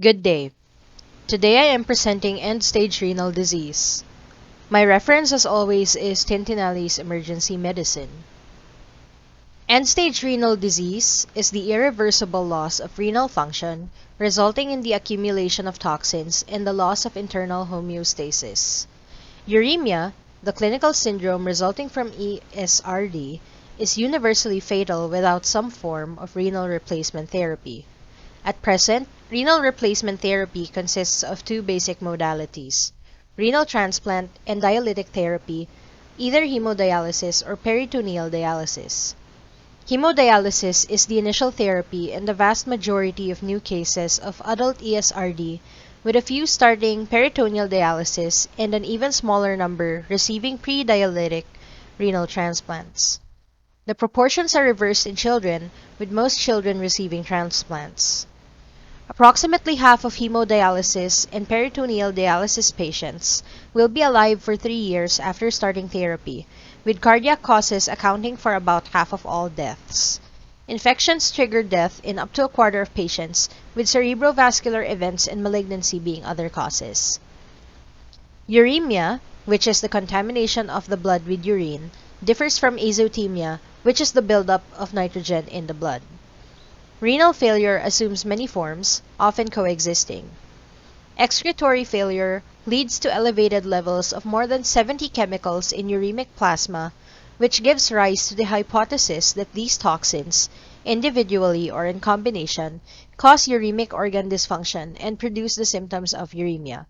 Good day. Today I am presenting end-stage renal disease. My reference as always is Tintinalli's Emergency Medicine. End-stage renal disease is the irreversible loss of renal function resulting in the accumulation of toxins and the loss of internal homeostasis. Uremia, the clinical syndrome resulting from ESRD, is universally fatal without some form of renal replacement therapy. At present, renal replacement therapy consists of two basic modalities: renal transplant and dialytic therapy, either hemodialysis or peritoneal dialysis. Hemodialysis is the initial therapy in the vast majority of new cases of adult ESRD, with a few starting peritoneal dialysis and an even smaller number receiving pre-dialytic renal transplants. The proportions are reversed in children, with most children receiving transplants. Approximately half of hemodialysis and peritoneal dialysis patients will be alive for 3 years after starting therapy, with cardiac causes accounting for about half of all deaths. Infections trigger death in up to a quarter of patients, with cerebrovascular events and malignancy being other causes. Uremia, which is the contamination of the blood with urine, differs from azotemia, which is the buildup of nitrogen in the blood. Renal failure assumes many forms, often coexisting. Excretory failure leads to elevated levels of more than 70 chemicals in uremic plasma, which gives rise to the hypothesis that these toxins, individually or in combination, cause uremic organ dysfunction and produce the symptoms of uremia.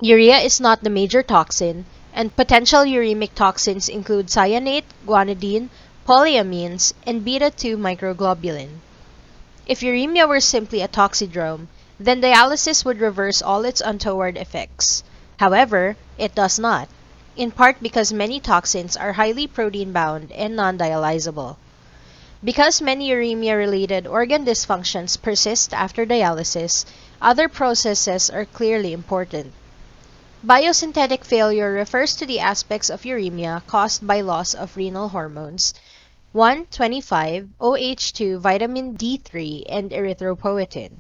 Urea is not the major toxin, and potential uremic toxins include cyanate, guanidine, polyamines, and beta-2 microglobulin. If uremia were simply a toxidrome, then dialysis would reverse all its untoward effects. However, it does not, in part because many toxins are highly protein-bound and non-dialyzable. Because many uremia-related organ dysfunctions persist after dialysis, other processes are clearly important. Biosynthetic failure refers to the aspects of uremia caused by loss of renal hormones 1,25, OH2, vitamin D3, and erythropoietin.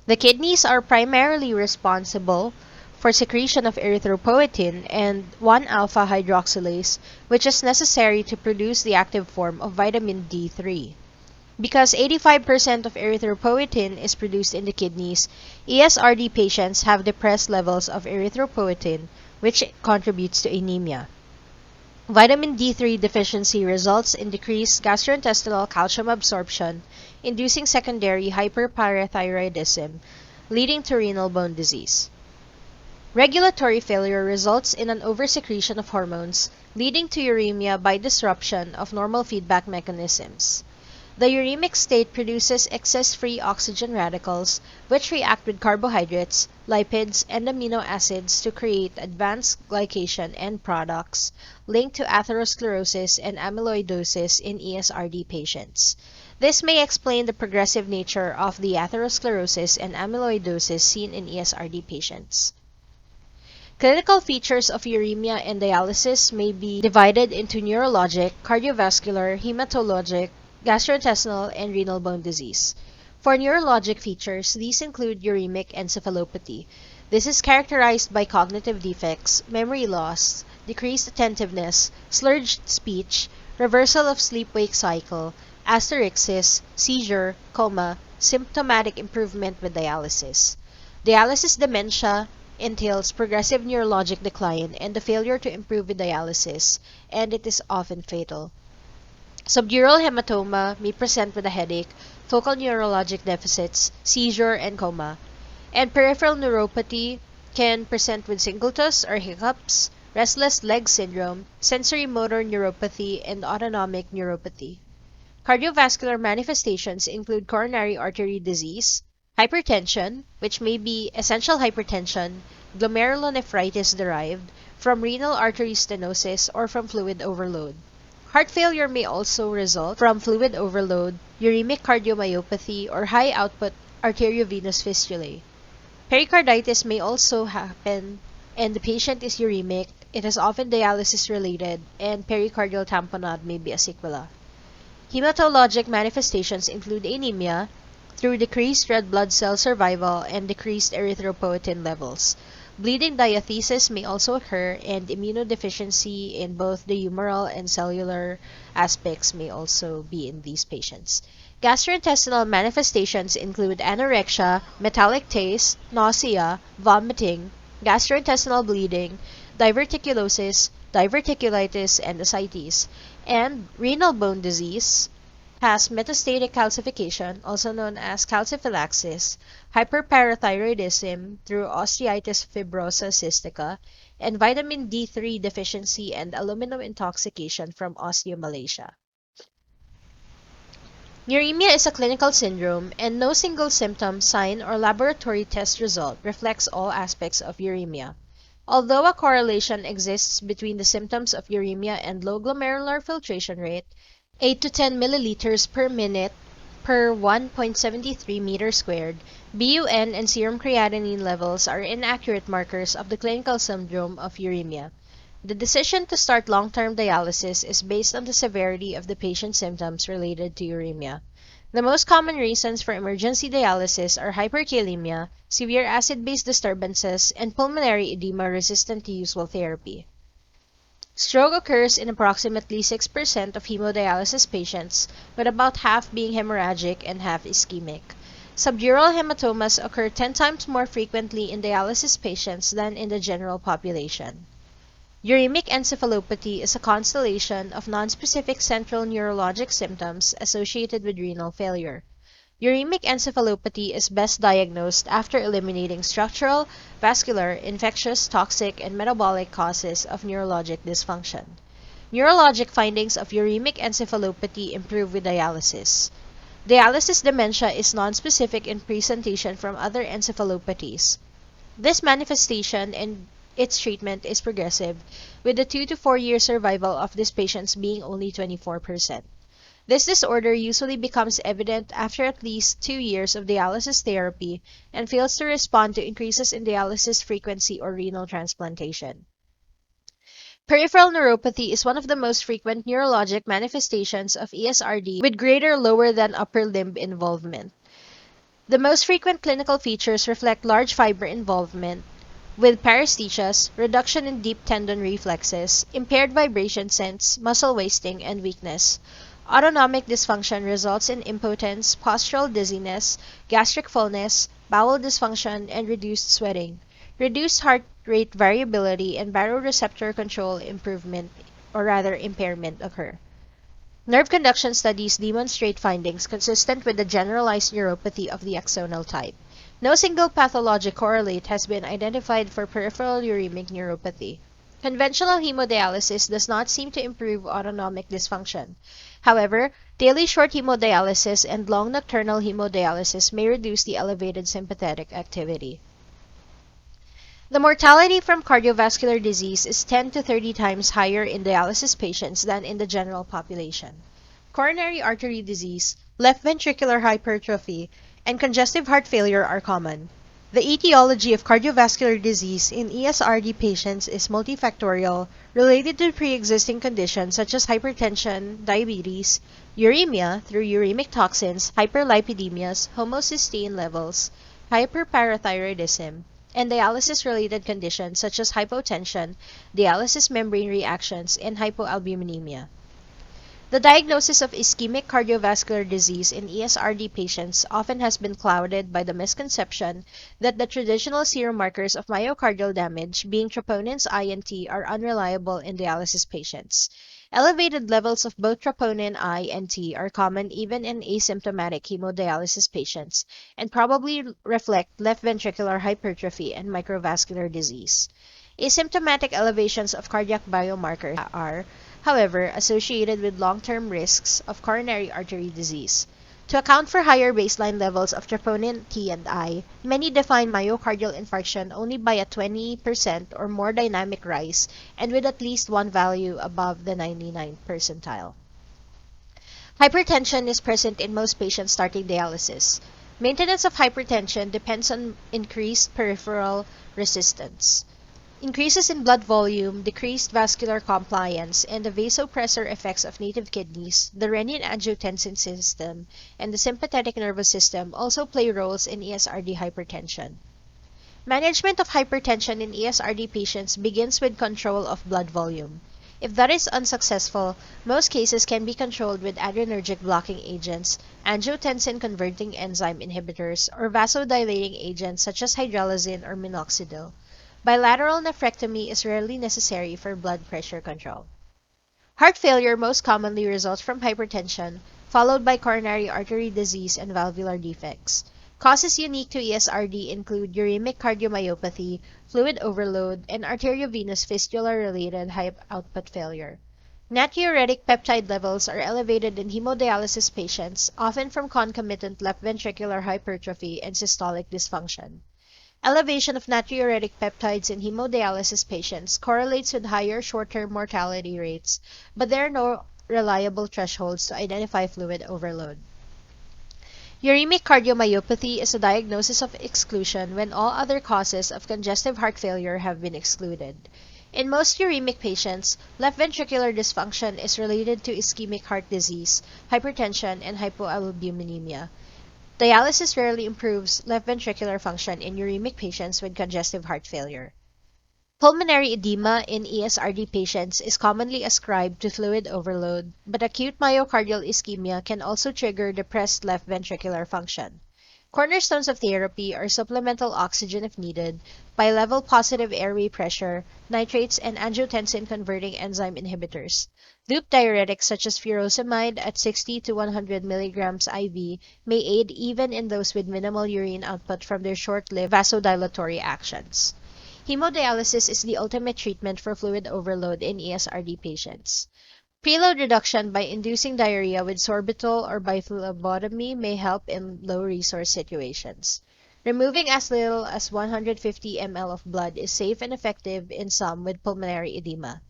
The kidneys are primarily responsible for secretion of erythropoietin and 1-alpha hydroxylase, which is necessary to produce the active form of vitamin D3. Because 85% of erythropoietin is produced in the kidneys, ESRD patients have depressed levels of erythropoietin, which contributes to anemia. Vitamin D3 deficiency results in decreased gastrointestinal calcium absorption, inducing secondary hyperparathyroidism, leading to renal bone disease. Regulatory failure results in an oversecretion of hormones, leading to uremia by disruption of normal feedback mechanisms. The uremic state produces excess free oxygen radicals, which react with carbohydrates, lipids, and amino acids to create advanced glycation end products linked to atherosclerosis and amyloidosis in ESRD patients. This may explain the progressive nature of the atherosclerosis and amyloidosis seen in ESRD patients. Clinical features of uremia and dialysis may be divided into neurologic, cardiovascular, hematologic, gastrointestinal, and renal bone disease. For neurologic features, these include uremic encephalopathy. This is characterized by cognitive defects, memory loss, decreased attentiveness, slurred speech, reversal of sleep-wake cycle, asterixis, seizure, coma, symptomatic improvement with dialysis. Dialysis dementia entails progressive neurologic decline and the failure to improve with dialysis, and it is often fatal. Subdural hematoma may present with a headache, focal neurologic deficits, seizure, and coma. And peripheral neuropathy can present with singultus or hiccups, restless leg syndrome, sensory motor neuropathy, and autonomic neuropathy. Cardiovascular manifestations include coronary artery disease, hypertension, which may be essential hypertension, glomerulonephritis derived from renal artery stenosis or from fluid overload. Heart failure may also result from fluid overload, uremic cardiomyopathy, or high-output arteriovenous fistulae. Pericarditis may also happen, and the patient is uremic. It is often dialysis-related, and pericardial tamponade may be a sequela. Hematologic manifestations include anemia, through decreased red blood cell survival and decreased erythropoietin levels. Bleeding diathesis may also occur, and immunodeficiency in both the humoral and cellular aspects may also be in these patients. Gastrointestinal manifestations include anorexia, metallic taste, nausea, vomiting, gastrointestinal bleeding, diverticulosis, diverticulitis, and ascites, and renal bone disease has metastatic calcification, also known as calciphylaxis, hyperparathyroidism through osteitis fibrosa cystica, and vitamin D3 deficiency and aluminum intoxication from osteomalacia. Uremia is a clinical syndrome, and no single symptom, sign, or laboratory test result reflects all aspects of uremia. Although a correlation exists between the symptoms of uremia and low glomerular filtration rate, 8 to 10 milliliters per minute per 1.73 meters squared, BUN and serum creatinine levels are inaccurate markers of the clinical syndrome of uremia. The decision to start long-term dialysis is based on the severity of the patient's symptoms related to uremia. The most common reasons for emergency dialysis are hyperkalemia, severe acid-base disturbances, and pulmonary edema resistant to usual therapy. Stroke occurs in approximately 6% of hemodialysis patients, with about half being hemorrhagic and half ischemic. Subdural hematomas occur 10 times more frequently in dialysis patients than in the general population. Uremic encephalopathy is a constellation of nonspecific central neurologic symptoms associated with renal failure. Uremic encephalopathy is best diagnosed after eliminating structural, vascular, infectious, toxic, and metabolic causes of neurologic dysfunction. Neurologic findings of uremic encephalopathy improve with dialysis. Dialysis dementia is nonspecific in presentation from other encephalopathies. This manifestation and its treatment is progressive, with the 2 to 4 year survival of these patients being only 24%. This disorder usually becomes evident after at least 2 years of dialysis therapy and fails to respond to increases in dialysis frequency or renal transplantation. Peripheral neuropathy is one of the most frequent neurologic manifestations of ESRD, with greater lower than upper limb involvement. The most frequent clinical features reflect large fiber involvement, with paresthesias, reduction in deep tendon reflexes, impaired vibration sense, muscle wasting, and weakness. Autonomic dysfunction results in impotence, postural dizziness, gastric fullness, bowel dysfunction, and reduced sweating. Reduced heart rate variability and baroreceptor control impairment occur. Nerve conduction studies demonstrate findings consistent with the generalized neuropathy of the axonal type. No single pathologic correlate has been identified for peripheral uremic neuropathy. Conventional hemodialysis does not seem to improve autonomic dysfunction. However, daily short hemodialysis and long nocturnal hemodialysis may reduce the elevated sympathetic activity. The mortality from cardiovascular disease is 10 to 30 times higher in dialysis patients than in the general population. Coronary artery disease, left ventricular hypertrophy, and congestive heart failure are common. The etiology of cardiovascular disease in ESRD patients is multifactorial, related to pre-existing conditions such as hypertension, diabetes, uremia through uremic toxins, hyperlipidemias, homocysteine levels, hyperparathyroidism, and dialysis-related conditions such as hypotension, dialysis membrane reactions, and hypoalbuminemia. The diagnosis of ischemic cardiovascular disease in ESRD patients often has been clouded by the misconception that the traditional serum markers of myocardial damage, being troponins I and T, are unreliable in dialysis patients. Elevated levels of both troponin I and T are common even in asymptomatic hemodialysis patients and probably reflect left ventricular hypertrophy and microvascular disease. Asymptomatic elevations of cardiac biomarkers are, however, associated with long-term risks of coronary artery disease. To account for higher baseline levels of troponin T and I, many define myocardial infarction only by a 20% or more dynamic rise and with at least one value above the 99th percentile. Hypertension is present in most patients starting dialysis. Maintenance of hypertension depends on increased peripheral resistance. Increases in blood volume, decreased vascular compliance, and the vasopressor effects of native kidneys, the renin-angiotensin system, and the sympathetic nervous system also play roles in ESRD hypertension. Management of hypertension in ESRD patients begins with control of blood volume. If that is unsuccessful, most cases can be controlled with adrenergic blocking agents, angiotensin-converting enzyme inhibitors, or vasodilating agents such as hydralazine or minoxidil. Bilateral nephrectomy is rarely necessary for blood pressure control. Heart failure most commonly results from hypertension, followed by coronary artery disease and valvular defects. Causes unique to ESRD include uremic cardiomyopathy, fluid overload, and arteriovenous fistula-related high output failure. Natriuretic peptide levels are elevated in hemodialysis patients, often from concomitant left ventricular hypertrophy and systolic dysfunction. Elevation of natriuretic peptides in hemodialysis patients correlates with higher short-term mortality rates, but there are no reliable thresholds to identify fluid overload. Uremic cardiomyopathy is a diagnosis of exclusion when all other causes of congestive heart failure have been excluded. In most uremic patients, left ventricular dysfunction is related to ischemic heart disease, hypertension, and hypoalbuminemia. Dialysis rarely improves left ventricular function in uremic patients with congestive heart failure. Pulmonary edema in ESRD patients is commonly ascribed to fluid overload, but acute myocardial ischemia can also trigger depressed left ventricular function. Cornerstones of therapy are supplemental oxygen if needed, bi-level positive airway pressure, nitrates, and angiotensin-converting enzyme inhibitors. Loop diuretics such as furosemide at 60 to 100 mg IV may aid even in those with minimal urine output from their short-lived vasodilatory actions. Hemodialysis is the ultimate treatment for fluid overload in ESRD patients. Preload reduction by inducing diarrhea with sorbitol or by phlebotomy may help in low-resource situations. Removing as little as 150 ml of blood is safe and effective in some with pulmonary edema.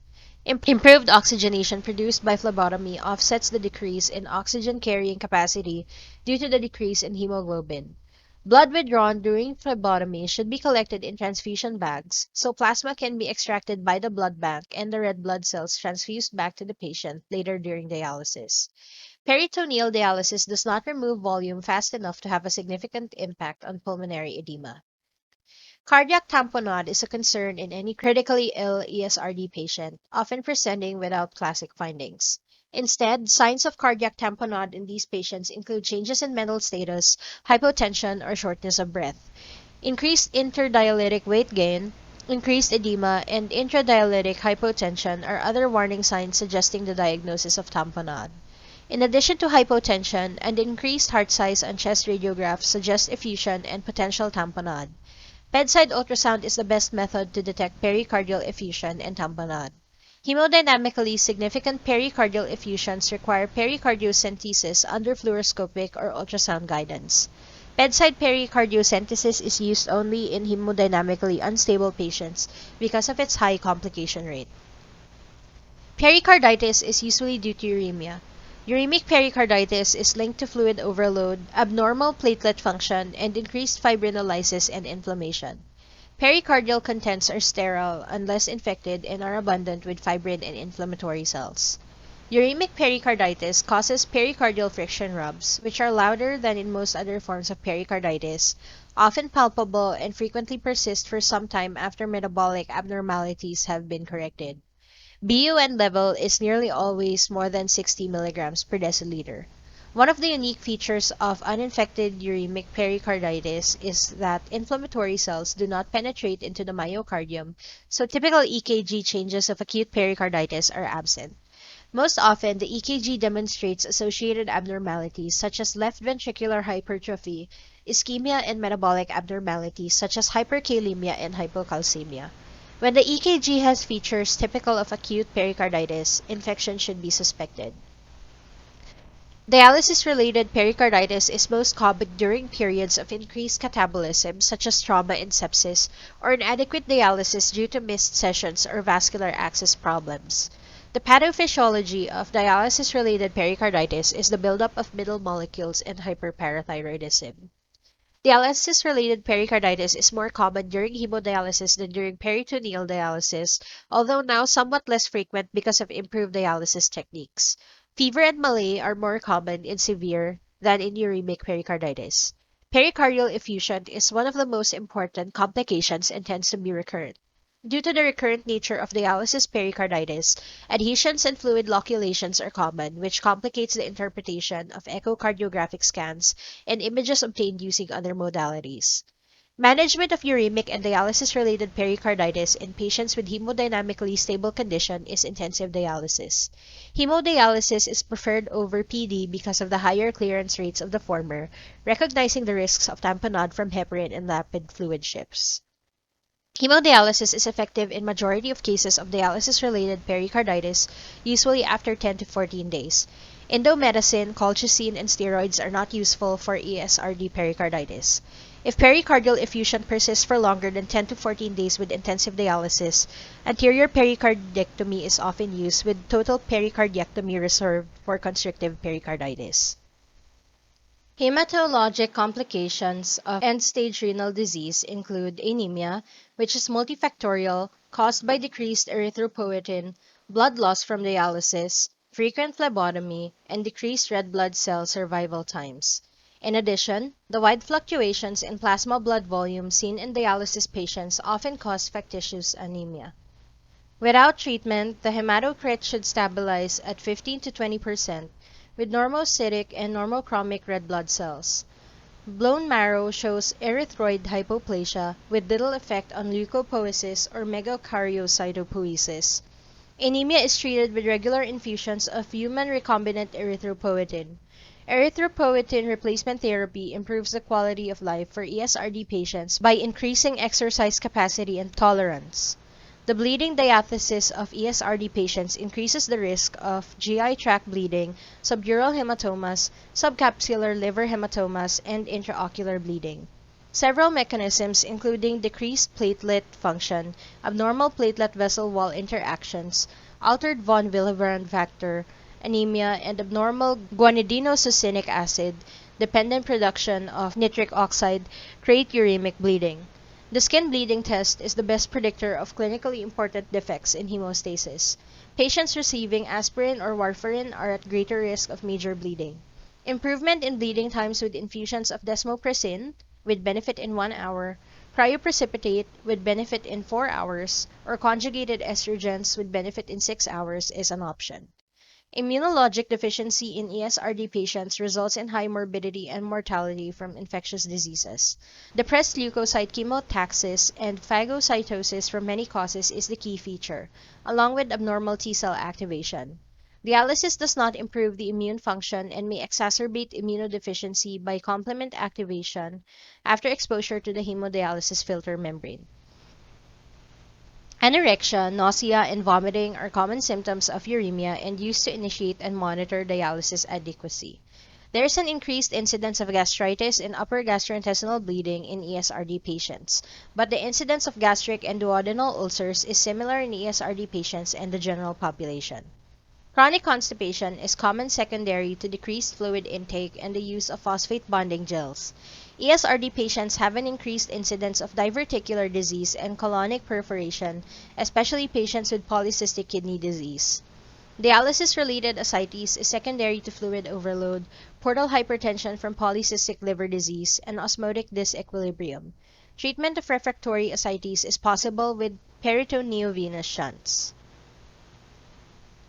Improved oxygenation produced by phlebotomy offsets the decrease in oxygen carrying capacity due to the decrease in hemoglobin. Blood withdrawn during phlebotomy should be collected in transfusion bags, so plasma can be extracted by the blood bank and the red blood cells transfused back to the patient later during dialysis. Peritoneal dialysis does not remove volume fast enough to have a significant impact on pulmonary edema. Cardiac tamponade is a concern in any critically ill ESRD patient, often presenting without classic findings. Instead, signs of cardiac tamponade in these patients include changes in mental status, hypotension, or shortness of breath. Increased interdialytic weight gain, increased edema, and intradialytic hypotension are other warning signs suggesting the diagnosis of tamponade. In addition to hypotension, an increased heart size on chest radiographs suggest effusion and potential tamponade. Bedside ultrasound is the best method to detect pericardial effusion and tamponade. Hemodynamically significant pericardial effusions require pericardiocentesis under fluoroscopic or ultrasound guidance. Bedside pericardiocentesis is used only in hemodynamically unstable patients because of its high complication rate. Pericarditis is usually due to uremia. Uremic pericarditis is linked to fluid overload, abnormal platelet function, and increased fibrinolysis and inflammation. Pericardial contents are sterile unless infected and are abundant with fibrin and inflammatory cells. Uremic pericarditis causes pericardial friction rubs, which are louder than in most other forms of pericarditis, often palpable, and frequently persist for some time after metabolic abnormalities have been corrected. BUN level is nearly always more than 60 mg per deciliter. One of the unique features of uninfected uremic pericarditis is that inflammatory cells do not penetrate into the myocardium, so typical EKG changes of acute pericarditis are absent. Most often, the EKG demonstrates associated abnormalities such as left ventricular hypertrophy, ischemia, and metabolic abnormalities such as hyperkalemia and hypocalcemia. When the EKG has features typical of acute pericarditis, infection should be suspected. Dialysis-related pericarditis is most common during periods of increased catabolism, such as trauma and sepsis, or inadequate dialysis due to missed sessions or vascular access problems. The pathophysiology of dialysis-related pericarditis is the buildup of middle molecules and hyperparathyroidism. Dialysis-related pericarditis is more common during hemodialysis than during peritoneal dialysis, although now somewhat less frequent because of improved dialysis techniques. Fever and malaise are more common in severe than in uremic pericarditis. Pericardial effusion is one of the most important complications and tends to be recurrent. Due to the recurrent nature of dialysis pericarditis, adhesions and fluid loculations are common, which complicates the interpretation of echocardiographic scans and images obtained using other modalities. Management of uremic and dialysis-related pericarditis in patients with hemodynamically stable condition is intensive dialysis. Hemodialysis is preferred over PD because of the higher clearance rates of the former, recognizing the risks of tamponade from heparin and rapid fluid shifts. Hemodialysis is effective in majority of cases of dialysis-related pericarditis, usually after 10 to 14 days. Indomedicine, colchicine, and steroids are not useful for ESRD pericarditis. If pericardial effusion persists for longer than 10 to 14 days with intensive dialysis, anterior pericardiectomy is often used, with total pericardiectomy reserved for constrictive pericarditis. Hematologic complications of end-stage renal disease include anemia, which is multifactorial, caused by decreased erythropoietin, blood loss from dialysis, frequent phlebotomy, and decreased red blood cell survival times. In addition, the wide fluctuations in plasma blood volume seen in dialysis patients often cause factitious anemia. Without treatment, the hematocrit should stabilize at 15 to 20%, with normocytic and normochromic red blood cells. Bone marrow shows erythroid hypoplasia with little effect on leukopoiesis or megakaryocytopoiesis. Anemia is treated with regular infusions of human recombinant erythropoietin. Erythropoietin replacement therapy improves the quality of life for ESRD patients by increasing exercise capacity and tolerance. The bleeding diathesis of ESRD patients increases the risk of GI tract bleeding, subdural hematomas, subcapsular liver hematomas, and intraocular bleeding. Several mechanisms, including decreased platelet function, abnormal platelet vessel wall interactions, altered von Willebrand factor, anemia, and abnormal guanidinosuccinic acid dependent production of nitric oxide create uremic bleeding. The skin bleeding test is the best predictor of clinically important defects in hemostasis. Patients receiving aspirin or warfarin are at greater risk of major bleeding. Improvement in bleeding times with infusions of desmopressin, with benefit in 1 hour, cryoprecipitate, with benefit in 4 hours, or conjugated estrogens with benefit in 6 hours is an option. Immunologic deficiency in ESRD patients results in high morbidity and mortality from infectious diseases. Depressed leukocyte chemotaxis and phagocytosis from many causes is the key feature, along with abnormal T-cell activation. Dialysis does not improve the immune function and may exacerbate immunodeficiency by complement activation after exposure to the hemodialysis filter membrane. Anorexia, nausea, and vomiting are common symptoms of uremia and used to initiate and monitor dialysis adequacy. There is an increased incidence of gastritis and upper gastrointestinal bleeding in ESRD patients, but the incidence of gastric and duodenal ulcers is similar in ESRD patients and the general population. Chronic constipation is common secondary to decreased fluid intake and the use of phosphate bonding gels. ESRD patients have an increased incidence of diverticular disease and colonic perforation, especially patients with polycystic kidney disease. Dialysis-related ascites is secondary to fluid overload, portal hypertension from polycystic liver disease, and osmotic disequilibrium. Treatment of refractory ascites is possible with peritoneovenous shunts.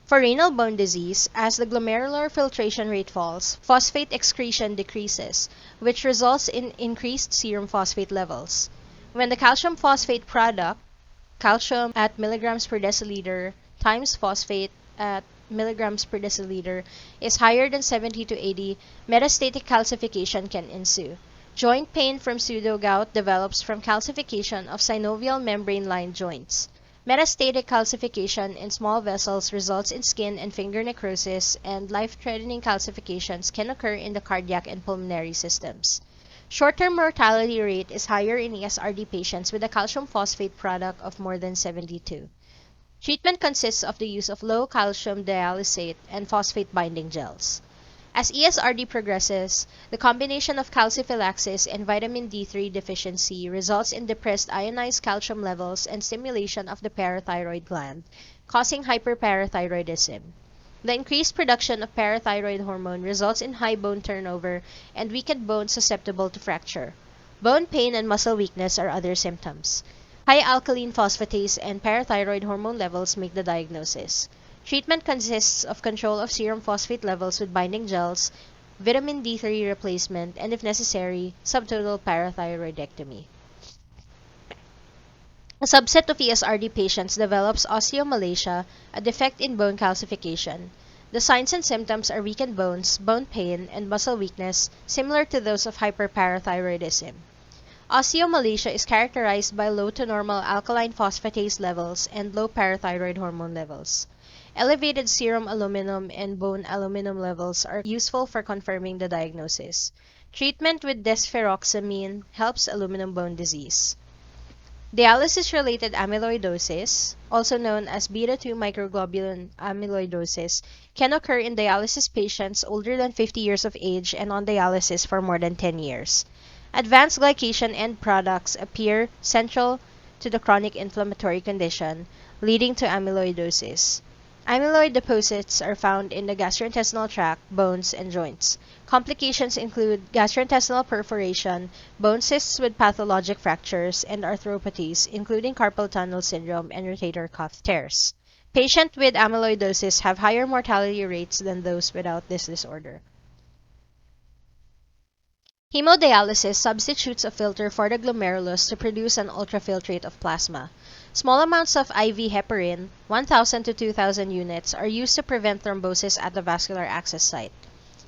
For renal bone disease, as the glomerular filtration rate falls, phosphate excretion decreases, which results in increased serum phosphate levels. When the calcium phosphate product, calcium at milligrams per deciliter times phosphate at milligrams per deciliter, is higher than 70 to 80, metastatic calcification can ensue. Joint pain from pseudogout develops from calcification of synovial membrane-lined joints. Metastatic calcification in small vessels results in skin and finger necrosis, and life-threatening calcifications can occur in the cardiac and pulmonary systems. Short-term mortality rate is higher in ESRD patients with a calcium phosphate product of more than 72. Treatment consists of the use of low-calcium dialysate and phosphate binding gels. As ESRD progresses, the combination of calciphylaxis and vitamin D3 deficiency results in depressed ionized calcium levels and stimulation of the parathyroid gland, causing hyperparathyroidism. The increased production of parathyroid hormone results in high bone turnover and weakened bones susceptible to fracture. Bone pain and muscle weakness are other symptoms. High alkaline phosphatase and parathyroid hormone levels make the diagnosis. Treatment consists of control of serum phosphate levels with binding gels, vitamin D3 replacement, and if necessary, subtotal parathyroidectomy. A subset of ESRD patients develops osteomalacia, a defect in bone calcification. The signs and symptoms are weakened bones, bone pain, and muscle weakness, similar to those of hyperparathyroidism. Osteomalacia is characterized by low to normal alkaline phosphatase levels and low parathyroid hormone levels. Elevated serum aluminum and bone aluminum levels are useful for confirming the diagnosis. Treatment with desferoxamine helps aluminum bone disease. Dialysis-related amyloidosis, also known as beta-2 microglobulin amyloidosis, can occur in dialysis patients older than 50 years of age and on dialysis for more than 10 years. Advanced glycation end products appear central to the chronic inflammatory condition, leading to amyloidosis. Amyloid deposits are found in the gastrointestinal tract, bones, and joints. Complications include gastrointestinal perforation, bone cysts with pathologic fractures, and arthropathies, including carpal tunnel syndrome and rotator cuff tears. Patients with amyloidosis have higher mortality rates than those without this disorder. Hemodialysis substitutes a filter for the glomerulus to produce an ultrafiltrate of plasma. Small amounts of IV heparin, 1,000 to 2,000 units, are used to prevent thrombosis at the vascular access site.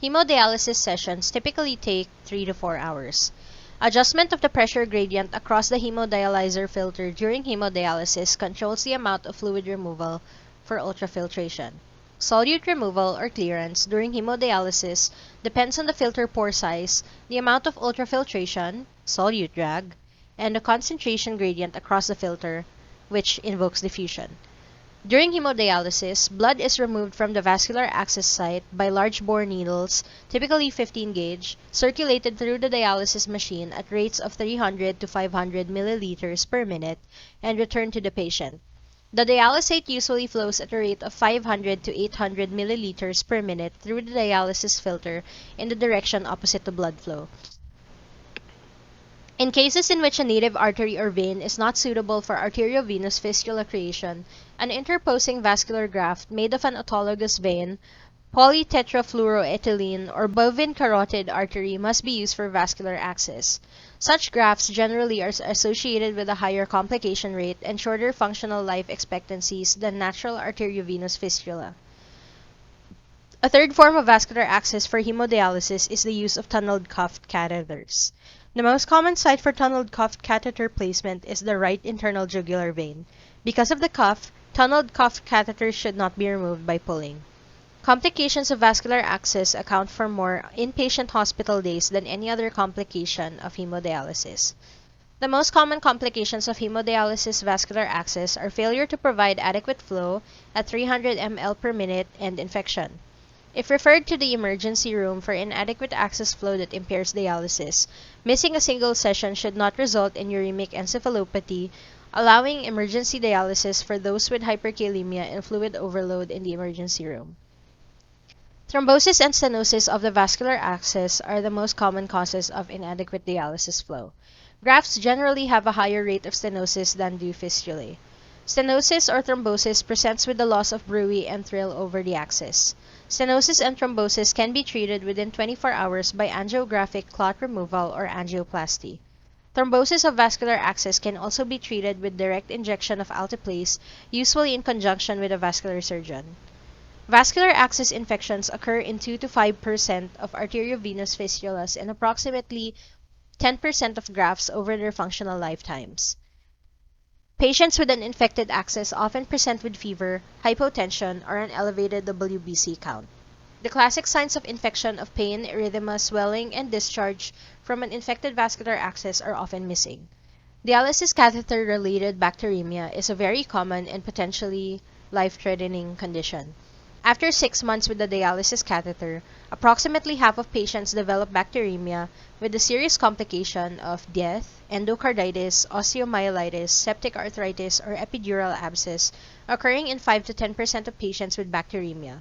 Hemodialysis sessions typically take 3 to 4 hours. Adjustment of the pressure gradient across the hemodialyzer filter during hemodialysis controls the amount of fluid removal for ultrafiltration. Solute removal or clearance during hemodialysis depends on the filter pore size, the amount of ultrafiltration, solute drag, and the concentration gradient across the filter, which invokes diffusion. During hemodialysis, blood is removed from the vascular access site by large bore needles, typically 15 gauge, circulated through the dialysis machine at rates of 300 to 500 milliliters per minute, and returned to the patient. The dialysate usually flows at a rate of 500 to 800 milliliters per minute through the dialysis filter in the direction opposite to blood flow. In cases in which a native artery or vein is not suitable for arteriovenous fistula creation, an interposing vascular graft made of an autologous vein, polytetrafluoroethylene, or bovine carotid artery must be used for vascular access. Such grafts generally are associated with a higher complication rate and shorter functional life expectancies than natural arteriovenous fistula. A third form of vascular access for hemodialysis is the use of tunneled cuffed catheters. The most common site for tunneled cuffed catheter placement is the right internal jugular vein. Because of the cuff, tunneled cuffed catheters should not be removed by pulling. Complications of vascular access account for more inpatient hospital days than any other complication of hemodialysis. The most common complications of hemodialysis vascular access are failure to provide adequate flow at 300 ml per minute and infection. If referred to the emergency room for inadequate access flow that impairs dialysis, missing a single session should not result in uremic encephalopathy, allowing emergency dialysis for those with hyperkalemia and fluid overload in the emergency room. Thrombosis and stenosis of the vascular access are the most common causes of inadequate dialysis flow. Grafts generally have a higher rate of stenosis than do fistulae. Stenosis or thrombosis presents with the loss of bruit and thrill over the axis. Stenosis and thrombosis can be treated within 24 hours by angiographic clot removal or angioplasty. Thrombosis of vascular access can also be treated with direct injection of alteplase, usually in conjunction with a vascular surgeon. Vascular access infections occur in 2 to 5% of arteriovenous fistulas and approximately 10% of grafts over their functional lifetimes. Patients with an infected access often present with fever, hypotension, or an elevated WBC count. The classic signs of infection of pain, erythema, swelling, and discharge from an infected vascular access are often missing. Dialysis catheter-related bacteremia is a very common and potentially life-threatening condition. After 6 months with the dialysis catheter, approximately half of patients develop bacteremia with the serious complication of death, endocarditis, osteomyelitis, septic arthritis, or epidural abscess occurring in 5 to 10% of patients with bacteremia.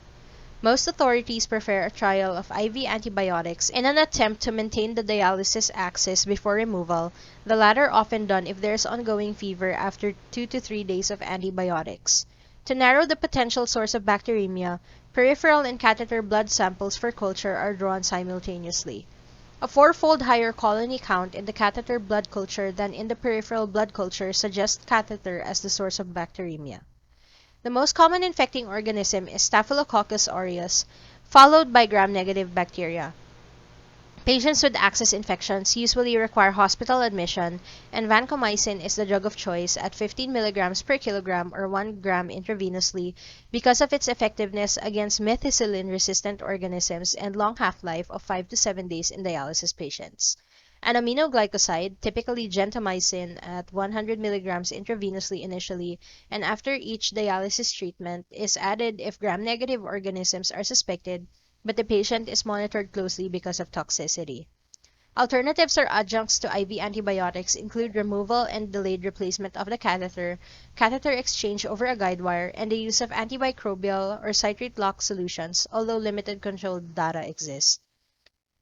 Most authorities prefer a trial of IV antibiotics in an attempt to maintain the dialysis axis before removal, the latter often done if there is ongoing fever after 2 to 3 days of antibiotics. To narrow the potential source of bacteremia, peripheral and catheter blood samples for culture are drawn simultaneously. A fourfold higher colony count in the catheter blood culture than in the peripheral blood culture suggests catheter as the source of bacteremia. The most common infecting organism is Staphylococcus aureus, followed by gram-negative bacteria. Patients with access infections usually require hospital admission, and vancomycin is the drug of choice at 15 mg per kilogram or 1 gram intravenously because of its effectiveness against methicillin-resistant organisms and long half-life of 5 to 7 days in dialysis patients. An aminoglycoside, typically gentamicin at 100 mg intravenously initially and after each dialysis treatment, is added if gram-negative organisms are suspected, but the patient is monitored closely because of toxicity. Alternatives or adjuncts to IV antibiotics include removal and delayed replacement of the catheter, catheter exchange over a guide wire, and the use of antimicrobial or citrate lock solutions, although limited controlled data exists.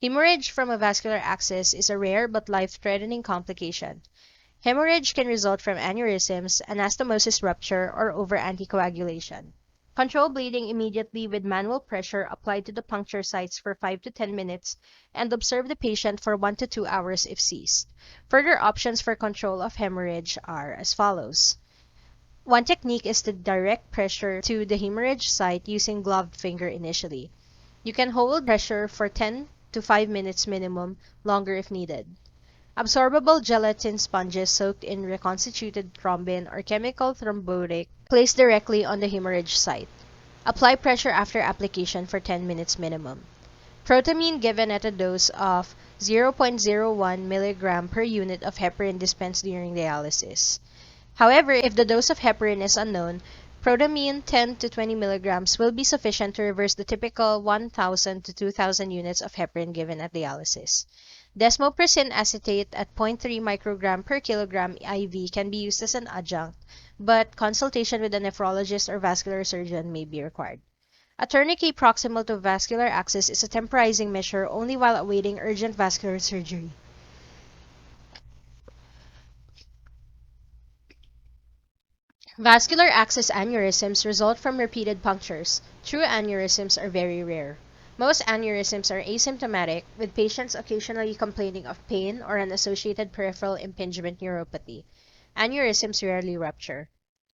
Hemorrhage from a vascular access is a rare but life-threatening complication. Hemorrhage can result from aneurysms, anastomosis rupture, or over-anticoagulation. Control bleeding immediately with manual pressure applied to the puncture sites for 5 to 10 minutes and observe the patient for 1 to 2 hours if ceased. Further options for control of hemorrhage are as follows. One technique is to direct pressure to the hemorrhage site using gloved finger initially. You can hold pressure for 10 to 5 minutes minimum, longer if needed. Absorbable gelatin sponges soaked in reconstituted thrombin or chemical thrombotic placed directly on the hemorrhage site. Apply pressure after application for 10 minutes minimum. Protamine given at a dose of 0.01 mg per unit of heparin dispensed during dialysis. However, if the dose of heparin is unknown, protamine 10 to 20 mg will be sufficient to reverse the typical 1,000 to 2,000 units of heparin given at dialysis. Desmopressin acetate at 0.3 microgram per kilogram IV can be used as an adjunct, but consultation with a nephrologist or vascular surgeon may be required. A tourniquet proximal to vascular access is a temporizing measure only while awaiting urgent vascular surgery. Vascular access aneurysms result from repeated punctures. True aneurysms are very rare. Most aneurysms are asymptomatic, with patients occasionally complaining of pain or an associated peripheral impingement neuropathy. Aneurysms rarely rupture.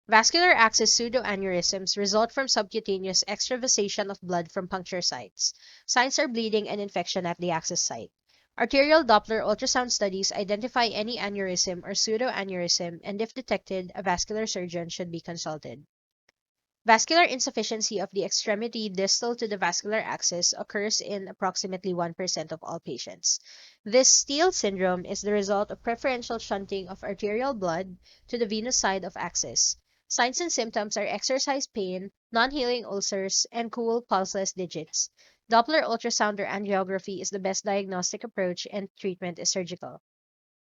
Vascular access pseudoaneurysms result from subcutaneous extravasation of blood from puncture sites. Signs are bleeding and infection at the access site. Arterial Doppler ultrasound studies identify any aneurysm or pseudoaneurysm, and if detected, a vascular surgeon should be consulted. Vascular insufficiency of the extremity distal to the vascular axis occurs in approximately 1% of all patients. This Steele syndrome is the result of preferential shunting of arterial blood to the venous side of axis. Signs and symptoms are exercise pain, non-healing ulcers, and cool, pulseless digits. Doppler ultrasound or angiography is the best diagnostic approach, and treatment is surgical.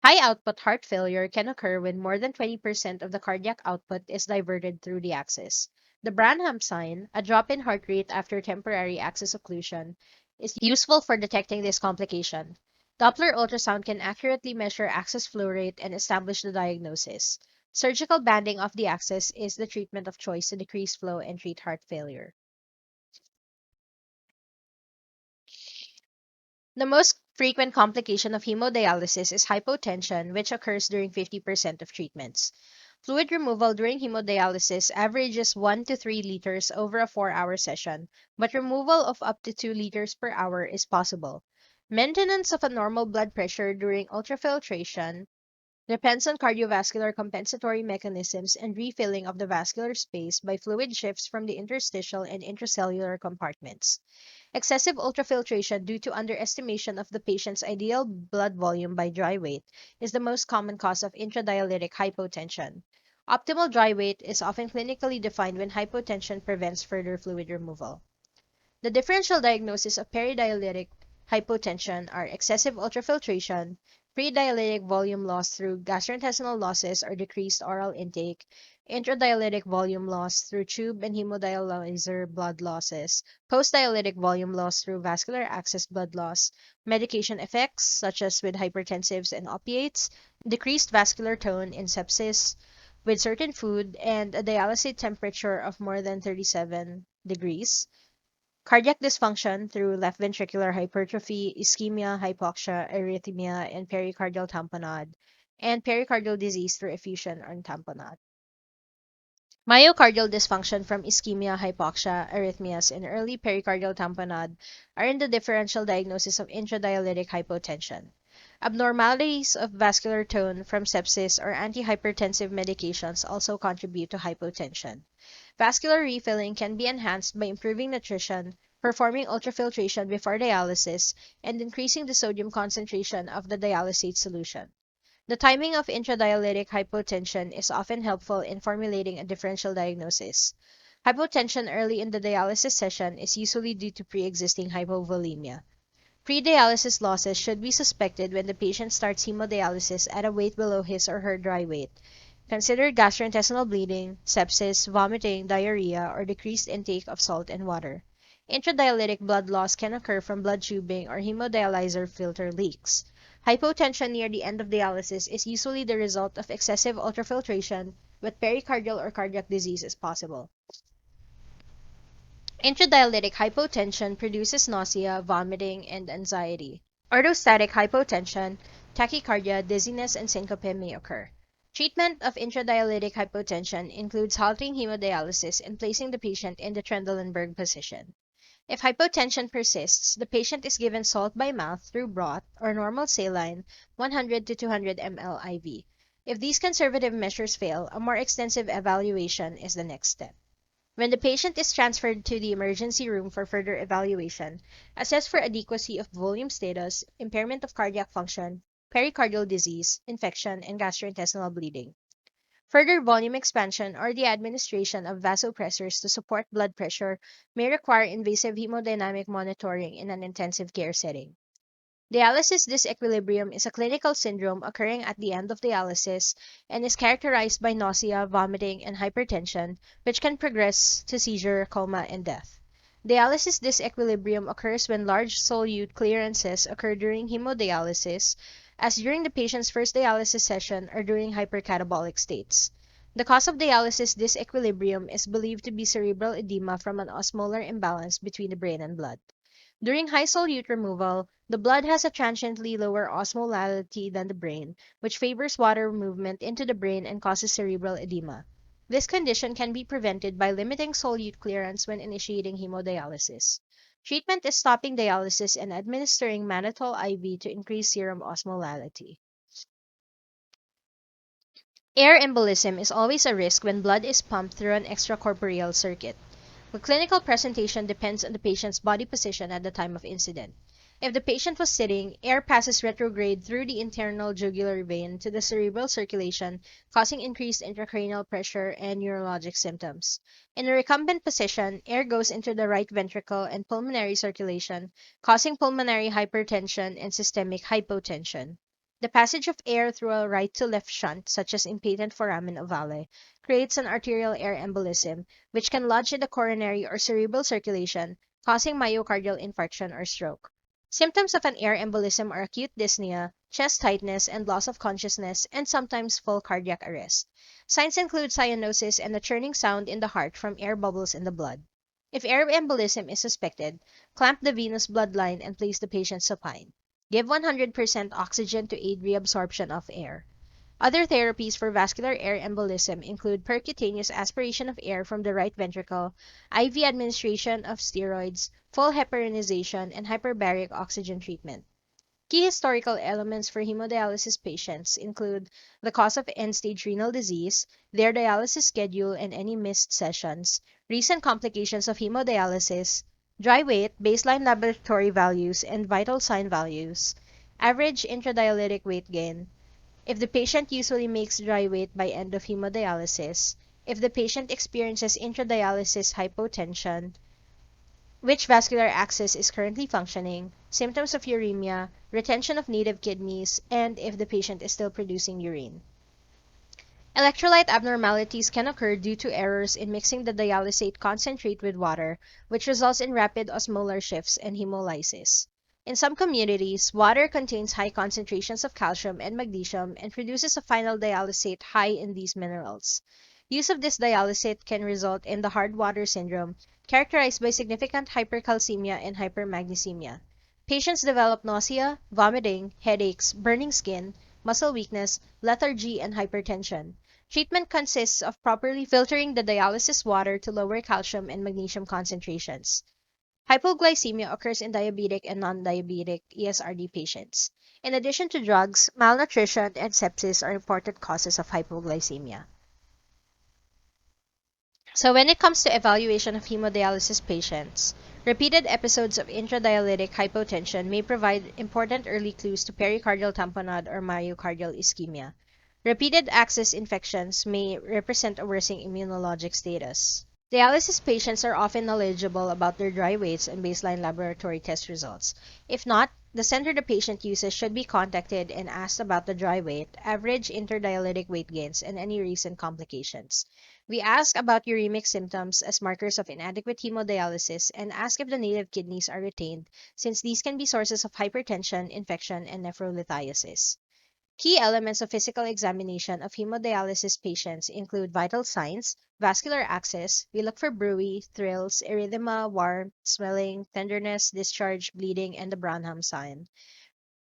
High output heart failure can occur when more than 20% of the cardiac output is diverted through the axis. The Branham sign, a drop in heart rate after temporary axis occlusion, is useful for detecting this complication. Doppler ultrasound can accurately measure axis flow rate and establish the diagnosis. Surgical banding of the axis is the treatment of choice to decrease flow and treat heart failure. The most frequent complication of hemodialysis is hypotension, which occurs during 50% of treatments. Fluid removal during hemodialysis averages 1 to 3 liters over a 4-hour session, but removal of up to 2 liters per hour is possible. Maintenance of a normal blood pressure during ultrafiltration depends on cardiovascular compensatory mechanisms and refilling of the vascular space by fluid shifts from the interstitial and intracellular compartments. Excessive ultrafiltration due to underestimation of the patient's ideal blood volume by dry weight is the most common cause of intradialytic hypotension. Optimal dry weight is often clinically defined when hypotension prevents further fluid removal. The differential diagnosis of peridialytic hypotension are excessive ultrafiltration, pre-dialytic volume loss through gastrointestinal losses or decreased oral intake, intradialytic volume loss through tube and hemodialyzer blood losses, post-dialytic volume loss through vascular access blood loss, medication effects such as with hypertensives and opiates, decreased vascular tone in sepsis with certain food, and a dialysis temperature of more than 37 degrees. Cardiac dysfunction through left ventricular hypertrophy, ischemia, hypoxia, arrhythmia, and pericardial tamponade, and pericardial disease through effusion or tamponade. Myocardial dysfunction from ischemia, hypoxia, arrhythmias, and early pericardial tamponade are in the differential diagnosis of intradialytic hypotension. Abnormalities of vascular tone from sepsis or antihypertensive medications also contribute to hypotension. Vascular refilling can be enhanced by improving nutrition, performing ultrafiltration before dialysis, and increasing the sodium concentration of the dialysate solution. The timing of intradialytic hypotension is often helpful in formulating a differential diagnosis. Hypotension early in the dialysis session is usually due to pre-existing hypovolemia. Pre-dialysis losses should be suspected when the patient starts hemodialysis at a weight below his or her dry weight. Consider gastrointestinal bleeding, sepsis, vomiting, diarrhea, or decreased intake of salt and water. Intradialytic blood loss can occur from blood tubing or hemodialyzer filter leaks. Hypotension near the end of dialysis is usually the result of excessive ultrafiltration, but pericardial or cardiac disease is possible. Intradialytic hypotension produces nausea, vomiting, and anxiety. Orthostatic hypotension, tachycardia, dizziness, and syncope may occur. Treatment of intradialytic hypotension includes halting hemodialysis and placing the patient in the Trendelenburg position. If hypotension persists, the patient is given salt by mouth through broth or normal saline 100 to 200 ml IV. If these conservative measures fail, a more extensive evaluation is the next step. When the patient is transferred to the emergency room for further evaluation, assess for adequacy of volume status, impairment of cardiac function, pericardial disease, infection, and gastrointestinal bleeding. Further volume expansion or the administration of vasopressors to support blood pressure may require invasive hemodynamic monitoring in an intensive care setting. Dialysis disequilibrium is a clinical syndrome occurring at the end of dialysis and is characterized by nausea, vomiting, and hypertension, which can progress to seizure, coma, and death. Dialysis disequilibrium occurs when large solute clearances occur during hemodialysis, as during the patient's first dialysis session or during hypercatabolic states. The cause of dialysis disequilibrium is believed to be cerebral edema from an osmolar imbalance between the brain and blood. During high solute removal, the blood has a transiently lower osmolality than the brain, which favors water movement into the brain and causes cerebral edema. This condition can be prevented by limiting solute clearance when initiating hemodialysis. Treatment is stopping dialysis and administering mannitol IV to increase serum osmolality. Air embolism is always a risk when blood is pumped through an extracorporeal circuit. The clinical presentation depends on the patient's body position at the time of incident. If the patient was sitting, air passes retrograde through the internal jugular vein to the cerebral circulation, causing increased intracranial pressure and neurologic symptoms. In a recumbent position, air goes into the right ventricle and pulmonary circulation, causing pulmonary hypertension and systemic hypotension. The passage of air through a right to left shunt, such as in patent foramen ovale, creates an arterial air embolism, which can lodge in the coronary or cerebral circulation, causing myocardial infarction or stroke. Symptoms of an air embolism are acute dyspnea, chest tightness and loss of consciousness, and sometimes full cardiac arrest. Signs include cyanosis and a churning sound in the heart from air bubbles in the blood. If air embolism is suspected, clamp the venous bloodline and place the patient supine. Give 100% oxygen to aid reabsorption of air. Other therapies for vascular air embolism include percutaneous aspiration of air from the right ventricle, IV administration of steroids, full heparinization, and hyperbaric oxygen treatment. Key historical elements for hemodialysis patients include the cause of end-stage renal disease, their dialysis schedule and any missed sessions, recent complications of hemodialysis, dry weight, baseline laboratory values, and vital sign values, average intradialytic weight gain, if the patient usually makes dry weight by end of hemodialysis, if the patient experiences intradialysis hypotension, which vascular access is currently functioning, symptoms of uremia, retention of native kidneys, and if the patient is still producing urine. Electrolyte abnormalities can occur due to errors in mixing the dialysate concentrate with water, which results in rapid osmolar shifts and hemolysis. In some communities, water contains high concentrations of calcium and magnesium and produces a final dialysate high in these minerals. Use of this dialysate can result in the hard water syndrome, characterized by significant hypercalcemia and hypermagnesemia. Patients develop nausea, vomiting, headaches, burning skin, muscle weakness, lethargy, and hypertension. Treatment consists of properly filtering the dialysis water to lower calcium and magnesium concentrations. Hypoglycemia occurs in diabetic and non-diabetic ESRD patients. In addition to drugs, malnutrition and sepsis are important causes of hypoglycemia. So when it comes to evaluation of hemodialysis patients, repeated episodes of intradialytic hypotension may provide important early clues to pericardial tamponade or myocardial ischemia. Repeated access infections may represent a worsening immunologic status. Dialysis patients are often knowledgeable about their dry weights and baseline laboratory test results. If not, the center the patient uses should be contacted and asked about the dry weight, average interdialytic weight gains, and any recent complications. We ask about uremic symptoms as markers of inadequate hemodialysis and ask if the native kidneys are retained, since these can be sources of hypertension, infection, and nephrolithiasis. Key elements of physical examination of hemodialysis patients include vital signs, vascular access. We look for bruit, thrills, erythema, warmth, swelling, tenderness, discharge, bleeding, and the Branham sign.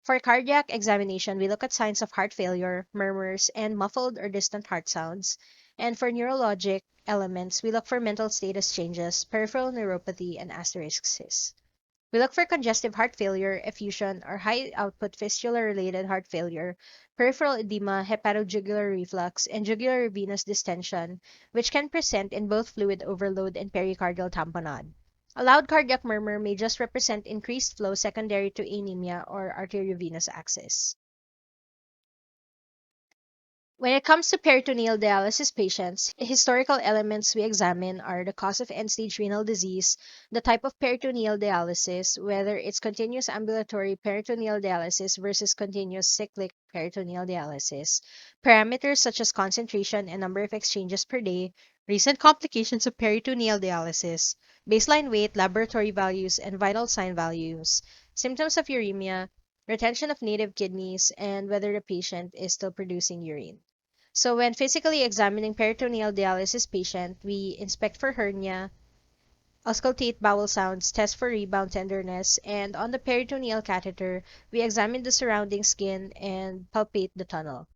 For cardiac examination, we look at signs of heart failure, murmurs, and muffled or distant heart sounds. And for neurologic elements, we look for mental status changes, peripheral neuropathy, and asterisks. We look for congestive heart failure, effusion, or high-output fistula-related heart failure, peripheral edema, hepatojugular reflux, and jugular venous distension, which can present in both fluid overload and pericardial tamponade. A loud cardiac murmur may just represent increased flow secondary to anemia or arteriovenous access. When it comes to peritoneal dialysis patients, historical elements we examine are the cause of end-stage renal disease, the type of peritoneal dialysis, whether it's continuous ambulatory peritoneal dialysis versus continuous cyclic peritoneal dialysis, parameters such as concentration and number of exchanges per day, recent complications of peritoneal dialysis, baseline weight, laboratory values, and vital sign values, symptoms of uremia, retention of native kidneys, and whether the patient is still producing urine. So when physically examining peritoneal dialysis patient, we inspect for hernia, auscultate bowel sounds, test for rebound tenderness, and on the peritoneal catheter, we examine the surrounding skin and palpate the tunnel.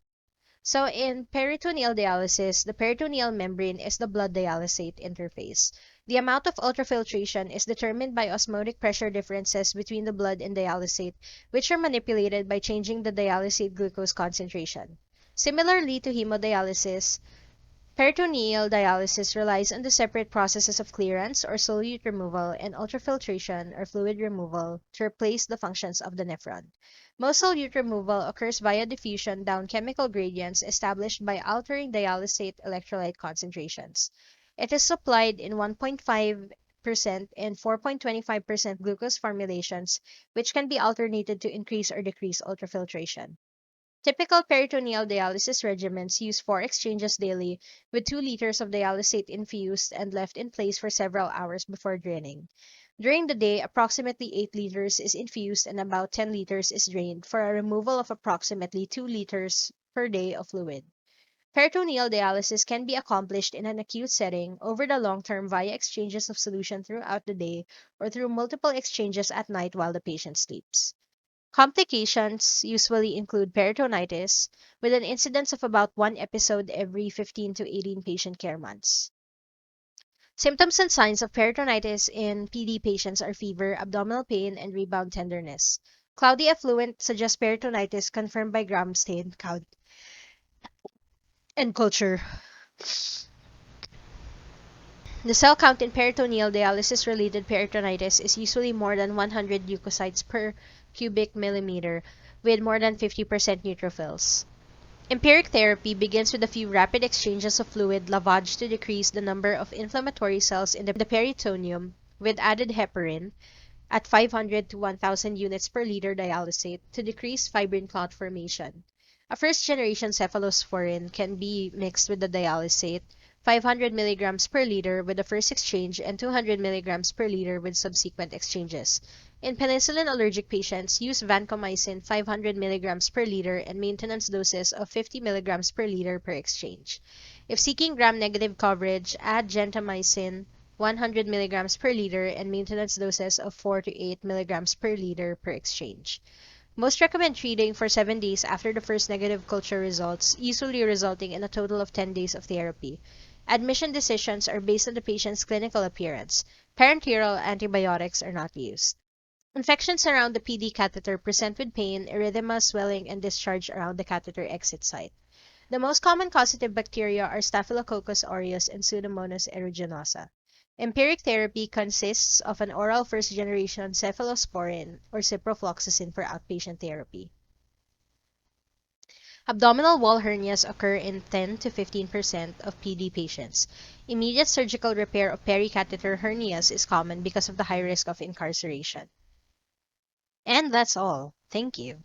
So in peritoneal dialysis, the peritoneal membrane is the blood dialysate interface. The amount of ultrafiltration is determined by osmotic pressure differences between the blood and dialysate, which are manipulated by changing the dialysate glucose concentration. Similarly to hemodialysis, peritoneal dialysis relies on the separate processes of clearance or solute removal and ultrafiltration or fluid removal to replace the functions of the nephron. Most solute removal occurs via diffusion down chemical gradients established by altering dialysate electrolyte concentrations. It is supplied in 1.5% and 4.25% glucose formulations, which can be alternated to increase or decrease ultrafiltration. Typical peritoneal dialysis regimens use 4 exchanges daily, with 2 liters of dialysate infused and left in place for several hours before draining. During the day, approximately 8 liters is infused and about 10 liters is drained for a removal of approximately 2 liters per day of fluid. Peritoneal dialysis can be accomplished in an acute setting over the long term via exchanges of solution throughout the day or through multiple exchanges at night while the patient sleeps. Complications usually include peritonitis, with an incidence of about 1 episode every 15 to 18 patient care months. Symptoms and signs of peritonitis in PD patients are fever, abdominal pain, and rebound tenderness. Cloudy effluent suggests peritonitis confirmed by gram stain count and culture. The cell count in peritoneal dialysis-related peritonitis is usually more than 100 leukocytes per cubic millimeter, with more than 50% neutrophils. Empiric therapy begins with a few rapid exchanges of fluid lavage to decrease the number of inflammatory cells in the peritoneum with added heparin at 500 to 1000 units per liter dialysate to decrease fibrin clot formation. A first-generation cephalosporin can be mixed with the dialysate, 500 milligrams per liter with the first exchange and 200 milligrams per liter with subsequent exchanges. In penicillin-allergic patients, use vancomycin 500 milligrams per liter and maintenance doses of 50 milligrams per liter per exchange. If seeking gram-negative coverage, add gentamicin 100 milligrams per liter and maintenance doses of 4 to 8 milligrams per liter per exchange. Most recommend treating for 7 days after the first negative culture results, usually resulting in a total of 10 days of therapy. Admission decisions are based on the patient's clinical appearance. Parenteral antibiotics are not used. Infections around the PD catheter present with pain, erythema, swelling, and discharge around the catheter exit site. The most common causative bacteria are Staphylococcus aureus and Pseudomonas aeruginosa. Empiric therapy consists of an oral first-generation cephalosporin or ciprofloxacin for outpatient therapy. Abdominal wall hernias occur in 10 to 15% of PD patients. Immediate surgical repair of pericatheter hernias is common because of the high risk of incarceration. And that's all. Thank you.